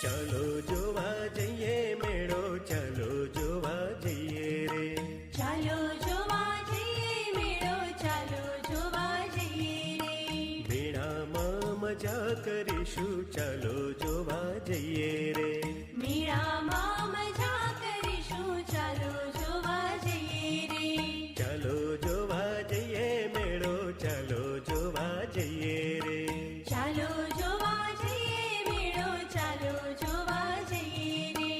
ચાલો જોવા જઈએ મેળો, ચાલો જોવા જઈએ રે. ચાલો જોવા જઈએ મેળો, ચાલો જોવા જઈએ રે. મેળામાં મજા કરીશું, ચાલો જોવા જઈએ રે. મેળામાં મજા કરીશું, ચાલો જોવા જઈએ રે. ચાલો જોવા જઈએ મેળો, ચાલો જોવા જઈએ રે. ચાલો જોવા જઈએ મેળો, ચાલો જોવા જઈએ રે.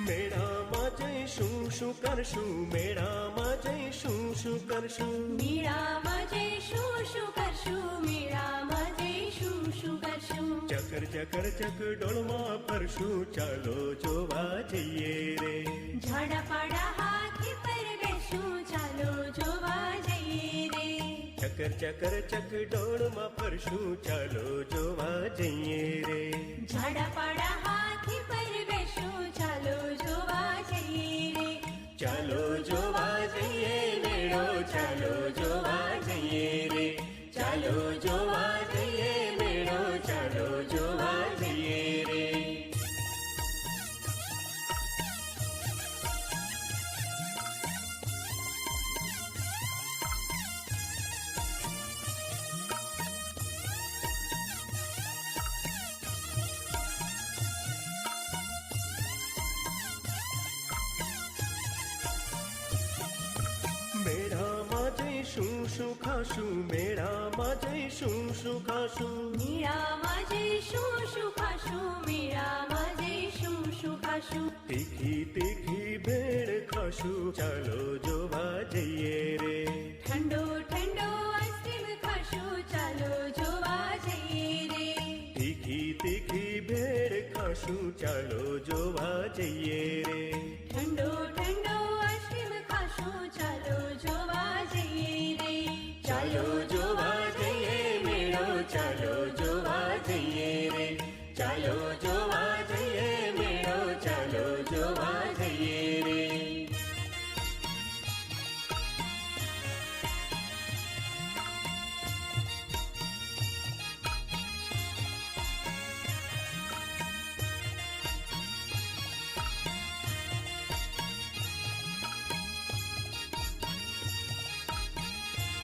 મેળામાં જઈશું શું કરશું, મેળામાં જઈશું શું કરશું. મેળામાં જઈશું શું કરશું, મેળામાં જઈશું શું કરશું. ચકર ચકર ચકડોળમાં ફરશું, ચાલો જોવા જઈએ રે. ઝાડા પાડા હાથી પર બેસું, ચાલો જોવા જઈએ રે. ચકર ચકર ચકડોળમાં ફરશું, ચાલો જોવા જઈએ રે. ઝાડા પાડા હાથી પર બેસું, ચાલો જોવા જઈએ રે. ચાલો જોવા જઈએ મેળો, ચાલો જોવા જઈએ રે. ચાલો જોવા જઈએ મેળો, ચાલો જોવા જઈએ રે. મેળામાં જઈશું શું ખાશું, મેળામાં જઈશું શું ખાશું. મેળામાં જઈશું શું ખાશું, મેળામાં જઈશું શું ખાશું. તીખી તીખી ભેળ ખાશું, ચાલો જોવા જઈએ રે. ઠંડો ઠંડો આઈસ્ક્રીમ ખાશું, ચાલો જોવા જઈએ રે. તીખી તીખી ભેળ ખાશું, ચાલો જોવા જઈએ રે. ઠંડો ઠંડો આઈસ્ક્રીમ ખાશું, ચાલો જોવા જઈએ રે. ચાલો